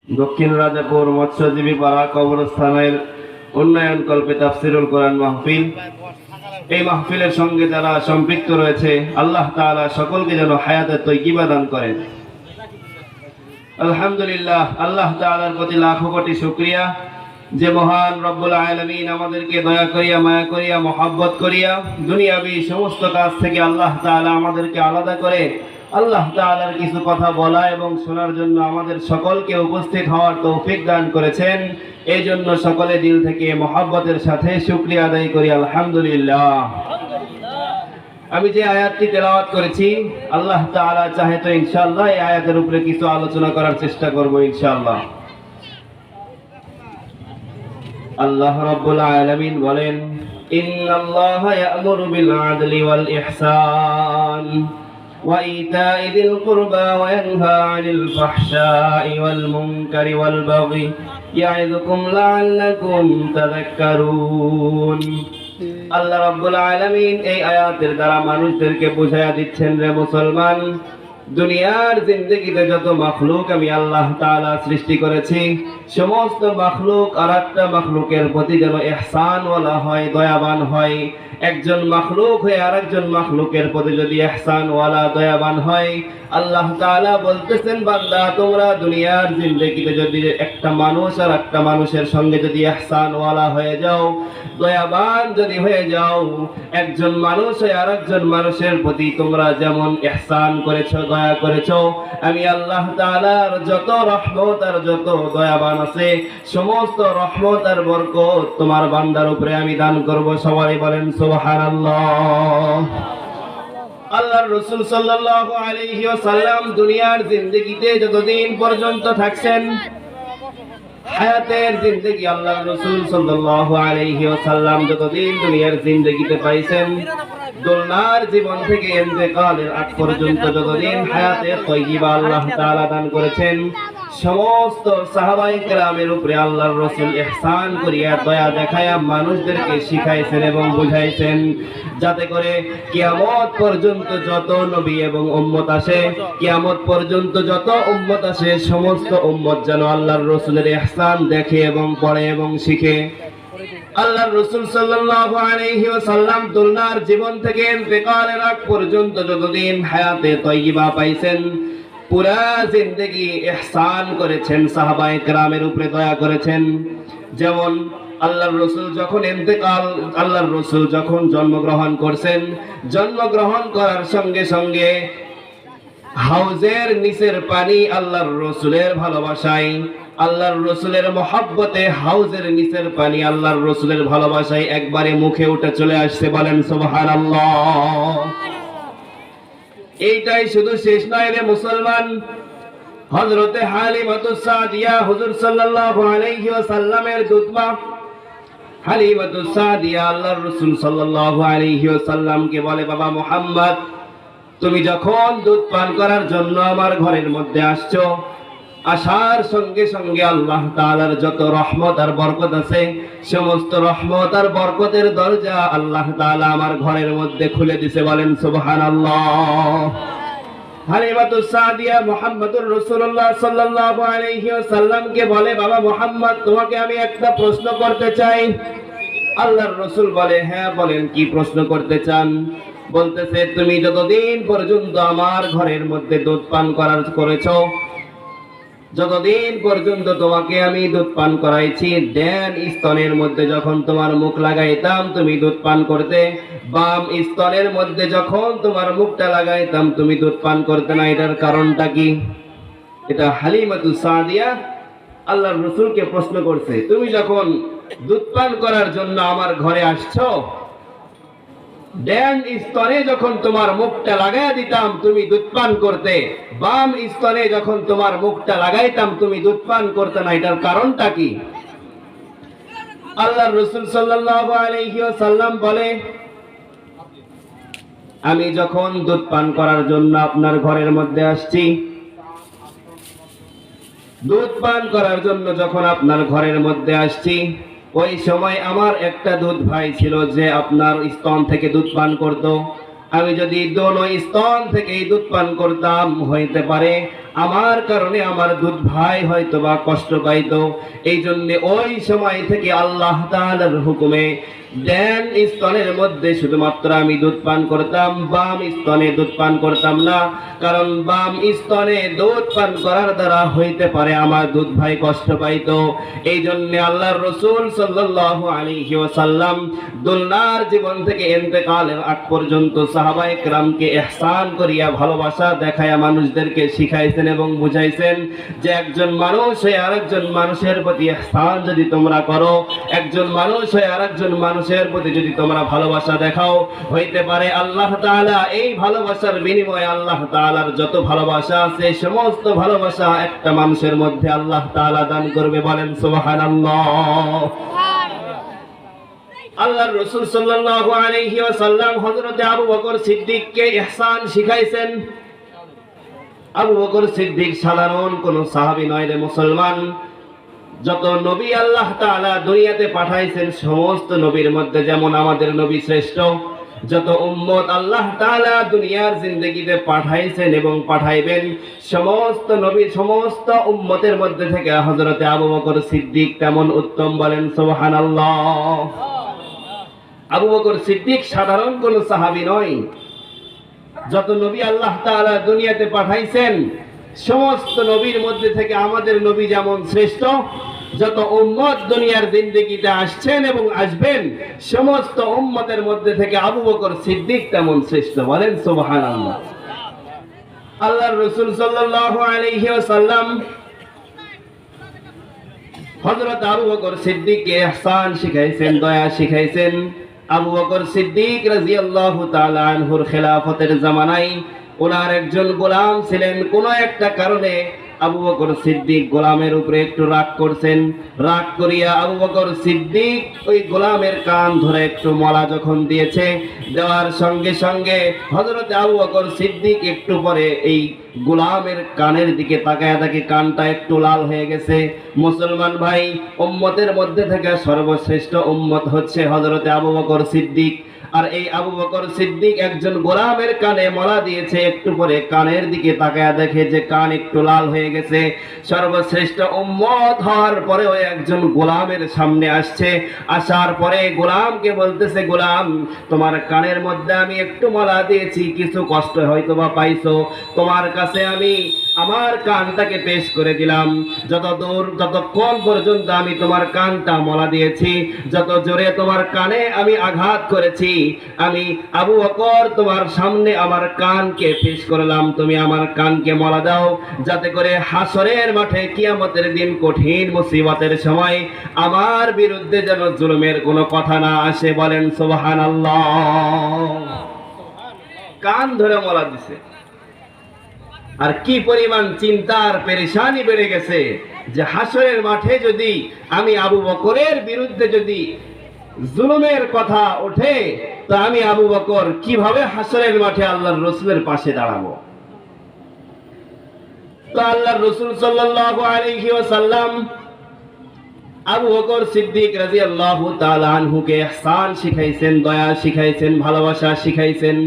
দক্ষিণ রাজাপুর মৎস্যজীবী পাড়া কবরস্থানের উন্নয়ন কল্পে তাফসিরুল কোরআন মাহফিল। এই মাহফিলের সঙ্গে যারা সম্পৃক্ত রয়েছে, আল্লাহ তাআলা সকলকে যেন হায়াতে তয়্যিবা দান করেন। আলহামদুলিল্লাহ, আল্লাহ তাআলার প্রতি লাখো কোটি শুকরিয়া যে মহান রব্বুল আলামিন আমাদেরকে দয়া করিয়া, মায়া করিয়া, মহব্বত করিয়া দুনিয়াবি সমস্ত কাজ থেকে আল্লাহ তাআলা আমাদেরকে আলাদা করে আল্লাহ তাআলার কিছু কথা বলা এবং শোনার জন্য আমাদের সকলকে উপস্থিত হওয়ার তৌফিক দান করেছেন। এই জন্য সকলে দিল থেকে মহব্বতের সাথে শুকরিয়া আদায় করি আলহামদুলিল্লাহ। আমি যে আয়াতটি তেলাওয়াত করেছি, আল্লাহ তাআলা চাহে তো ইনশাআল্লাহ এই আয়াতের উপরে কিছু আলোচনা করার চেষ্টা করব ইনশাআল্লাহ। আল্লাহ রাব্বুল আলামিন বলেন, ইন্নাল্লাহা ইয়া'মুরু বিল আদলি ওয়াল ইহসান ওয়া ইতা'i যিল কুরবা ওয়া ইয়ানহা 'আনিল ফাহশা'i ওয়াল মুনকারি ওয়াল বাগই ইয়া'iযুকুম লা'আল্লাকুম তাযাক্কারুন। আল্লাহ রাব্বুল আলামিন এই আয়াতের দ্বারা মানুষদেরকে বুঝাইয়া দিচ্ছেন, রে মুসলমান, দুনিয়ার জিন্দেগিতে যত মাখলুক আমি আল্লাহ তাআলা সৃষ্টি করেছি, সমস্ত মাখলুক আরেকটা মাখলুকের প্রতি যেন ইহসানওয়ালা হয়, দয়াবান হয়। একজন মাখলুক হয়ে আরেকজন মাখলুকের প্রতি যদি ইহসানওয়ালা, দয়াবান হয়, আল্লাহ তাআলা বলতেছেন, বান্দা তোমরা দুনিয়ার জিন্দেগিতে যদি একটা মানুষ আর একটা মানুষের সঙ্গে যদি ইহসানওয়ালা হয়ে যাও, দয়াবান যদি হয়ে যাও, একজন মানুষ হয়ে আরেকজন মানুষের প্রতি তোমরা যেমন ইহসান করেছো, দয়া করেছো, আমি আল্লাহ তাআলার যত রহমত আর যত দয়াবান আছে সমস্ত রহমত আর বরকত তোমার বান্দার উপরে আমি দান করব। সবাই বলেন সুবহানাল্লাহ। আল্লাহর রাসূল সাল্লাল্লাহু আলাইহি ওয়াসাল্লাম দুনিয়ার জিন্দেগিতে যতদিন পর্যন্ত থাকছেন, হায়াতের জিন্দেগি আল্লাহর রাসূল সাল্লাল্লাহু আলাইহি ওয়াসাল্লাম যতদিন দুনিয়ার জিন্দেগিতে পাইছেন, দুনিয়ার জীবন থেকে ইন্তেকালের আগ পর্যন্ত যতদিন হায়াতের তয়্যিবা আল্লাহ তাআলা দান করেছেন, সমস্ত সাহাবায়ে কেরামের উপরে আল্লাহর রাসূল ইহসান করিয়া, দয়া দেখায়া মানুষদেরকে শিখাইছেন এবং বুঝাইছেন, যাতে করে কিয়ামত পর্যন্ত যত নবী এবং উম্মত আসে, কিয়ামত পর্যন্ত যত উম্মত আসে, সমস্ত উম্মত যেন আল্লাহর রাসূলের ইহসান দেখে এবং পড়ে এবং শিখে। আল্লাহর রাসূল সাল্লাল্লাহু আলাইহি ওয়াসাল্লাম দুনিয়ার জীবন থেকে ইন্তেকালের আগ পর্যন্ত যতদিন হায়াতে তয়্যিবা পাইছেন, পুরা জিন্দেগি ইহসান করেছেন, সাহাবায়ে কেরামের উপরে দয়া করেছেন। যেমন আল্লাহর রাসূল যখন আল্লাহর রাসূল যখন জন্মগ্রহণ করছেন, জন্মগ্রহণ করার সঙ্গে সঙ্গে হাউজের নিচের পানি আল্লাহর রাসূলের ভালোবাসায়, আল্লাহর রাসূলের মহব্বতে হাউজের নিচের পানি আল্লাহর রাসূলের ভালোবাসায় একবারে মুখে উঠে চলে আসছে। বলেন সুবহানাল্লাহ। এইটাই শুধু শেষ নয় রে মুসলমান, হযরতে হালিমাতুস সাদিয়া হুজুর সাল্লাল্লাহু আলাইহি ওয়াসাল্লামের দুধমা হালিমাতুস সাদিয়া আল্লাহর রাসূল সাল্লাল্লাহু আলাইহি ওয়াসাল্লামকে বলে, বাবা মুহাম্মদ, তুমি যখন দুধ পান করার জন্য আমার ঘরের মধ্যে আসছো, আসার সঙ্গে সঙ্গে আল্লাহ তাআলার যত রহমত আর বরকত আছে, সমস্ত রহমত আর বরকতের দরজা আল্লাহ তাআলা আমার ঘরের মধ্যে খুলে দিয়েছে। বলেন সুবহানাল্লাহ। হালিমাতুস সাদিয়া মুহাম্মদুর রাসূলুল্লাহ সাল্লাল্লাহু আলাইহি ওয়াসাল্লামকে বলে, বাবা মুহাম্মদ, তোমাকে আমি একটা প্রশ্ন করতে চাই। আল্লাহর রাসূল বলে, হ্যাঁ বলেন, কি প্রশ্ন করতে চান? বলতেছে, তুমি যতদিন পর্যন্ত আমার ঘরের মধ্যে দুধ পান করেছো, যতদিন পর্যন্ত তোমাকে আমি দুধ পান করাইছি, ডান স্তনের মধ্যে যখন তোমার মুখ লাগাইতাম তুমি দুধ পান করতে, বাম স্তনের মধ্যে যখন তোমার মুখটা লাগাইতাম তুমি দুধ পান করতে না। এটার কারণটা কি? এটা হালিমাতুস সাদিয়া আল্লাহর রাসূলকে প্রশ্ন করছে, তুমি যখন দুধ পান করার জন্য আমার ঘরে আসছো, ডান স্তনে যখন তোমার মুখটা লাগাই দিতাম তুমি দুধ পান করতে, বাম স্তনে যখন তোমার মুখটা লাগাইতাম তুমি দুধ পান করতে না। এটার কারণটা কি? আল্লাহর রাসূল সাল্লাল্লাহু আলাইহি ওয়াসাল্লাম বলে, আমি যখন দুধ পান করার জন্য আপনার ঘরের মধ্যে আসছি, দুধ পান করার জন্য যখন আপনার ঘরের মধ্যে আসছি, ওই সময় আমার একটা দুধ ভাই ছিল যে আপনার স্তন থেকে দুধ পান করত। আমি যদি দোনো স্তন থেকে দুধ পান করতাম, হইতে পারে আমার কারণে আমার দুধ ভাই হয়তো বা কষ্ট পাইতো। এই জন্য ওই সময় থেকে আল্লাহ তাআলার হুকুমে ডান স্তনের মধ্যে শুধুমাত্র আমি দুধ পান করতাম, বাম স্তনে দুধ পান করতাম না। কারণ বাম স্তনে দুধ পান করার দ্বারা হইতে পারে আমার দুধ ভাই কষ্ট পাইতো। এই জন্য আল্লাহর রাসূল সাল্লাল্লাহু আলাইহি ওয়াসাল্লাম দুনিয়ার জীবন থেকে ইন্তেকালের আগ পর্যন্ত সাহাবায়ে কেরামকে ইহসান করিয়া ভালোবাসা দেখায়া মানুষদেরকে শিখাইছেন এবং বুঝাইছেন যে একজন মানুষ হয়ে আরেকজন মানুষের প্রতি ইহসান যদি তোমরা করো, একজন মানুষ হয়ে আরেকজন মানুষের প্রতি যদি তোমরা ভালোবাসা দেখাও, হইতে পারে আল্লাহ তাআলা এই ভালোবাসার বিনিময়ে আল্লাহ তাআলার যত ভালোবাসা আছে সমস্ত ভালোবাসা একটা মানুষের মধ্যে আল্লাহ তাআলা দান করবে। বলেন সুবহানাল্লাহ। আল্লাহর রাসূল সাল্লাল্লাহু আলাইহি ওয়াসাল্লাম হযরত আবু বকর সিদ্দিককে ইহসান শিখাইছেন। আবু বকর সিদ্দিক সাধারণ কোন সাহাবী নয় রে মুসলমান। যত নবী আল্লাহ তাআলা দুনিয়াতে পাঠাইছেন সমস্ত নবীর মধ্যে যেমন আমাদের নবী শ্রেষ্ঠ, যত উম্মত আল্লাহ তাআলা দুনিয়ার জিন্দেগিতে পাঠাইছেন এবং পাঠাইবেন সমস্ত নবী সমস্ত উম্মতের মধ্যে থেকে হযরত আবু বকর সিদ্দিক তেমন উত্তম। বলেন সুবহানাল্লাহ। আবু বকর সিদ্দিক সাধারণ কোন সাহাবী নয়। যত নবী আল্লাহ তাআলা দুনিয়াতে পাঠাইছেন সমস্ত নবীর মধ্যে থেকে আমাদের নবী যেমন শ্রেষ্ঠ, যত উম্মত দুনিয়ার জিন্দেগিতে আসছেন এবং আসবেন সমস্ত উম্মতের মধ্যে থেকে আবু বকর সিদ্দিক তেমন শ্রেষ্ঠ। বলেন সুবহানাল্লাহ। আল্লাহর রাসূল সাল্লাল্লাহু আলাইহি ওয়াসাল্লাম হযরত আবু বকর সিদ্দিককে ইহসান শিখাইছেন, দয়া শিখাইছেন। আবু বকর সিদ্দিক রাদিয়াল্লাহু তাআলা আনহুর খেলাফতের জামানায় ওনার একজন গোলাম ছিলেন। কোন একটা কারণে আবু বকর সিদ্দিক গোলামের উপরে একটু রাগ করছেন। রাগ করিয়া আবু বকর সিদ্দিক ওই গোলামের কান ধরে একটু মলা যখন দিয়েছে, দেওয়ার সঙ্গে সঙ্গে হযরত আবু বকর সিদ্দিক একটু পরে এই গোলামের কানের দিকে তাকায় দেখে কানটা একটু লাল হয়ে গেছে। মুসলমান ভাই, উম্মতের মধ্যে থেকে সর্বশ্রেষ্ঠ উম্মত হচ্ছে হযরত আবু বকর সিদ্দিক। আর এই আবু বকর সিদ্দিক একজন গোলামের কানে মলা দিয়েছে, একটু পরে কানের দিকে তাকায়া দেখে যে কান একটু লাল হয়ে গেছে। সর্বশ্রেষ্ঠ উম্মত হওয়ার পরেও একজন গোলামের সামনে আসছে, আসার পরে গোলামকে বলতেছে, গোলাম তোমার কানের মধ্যে আমি একটু মলা দিয়েছি, কিছু কষ্ট হয়তো বা পাইছো, তোমার কাছে আমি আমার কানটাকে পেশ করে দিলাম। যতক্ষণ পর্যন্ত আমি তোমার কানটা মলা দিয়েছি, যত জোরে তোমার কানে আমি আঘাত করেছি, আমি আবু বকর তোমার সামনে আমার কানকে পেশ করলাম, তুমি আমার কানকে মলা দাও, যাতে করে হাসরের মাঠে কিয়ামতের দিন কঠিন মুসিবতের সময় আমার বিরুদ্ধে যেন জুলুমের কোনো কথা না আসে। বলেন সুবহানাল্লাহ। কান ধরে মলা দিছে। আর কি পরিমাণ চিন্তার পেরেশানি বেড়ে গেছে যে হাসরের মাঠে যদি আমি আবু বকরের বিরুদ্ধে যদি জুলুমের কথা ওঠে, তো আমি আবু বকর কিভাবে হাসরের মাঠে আল্লাহর রাসূলের পাশে দাঁড়াবো। তো আল্লাহর রাসূল সাল্লাল্লাহু আলাইহি ওয়াসাল্লাম আবু বকর সিদ্দিক রাদিয়াল্লাহু তাআলা আনহুকে ইহসান শিখাইছেন, দয়া শিখাইছেন, ভালোবাসা শিখাইছেন।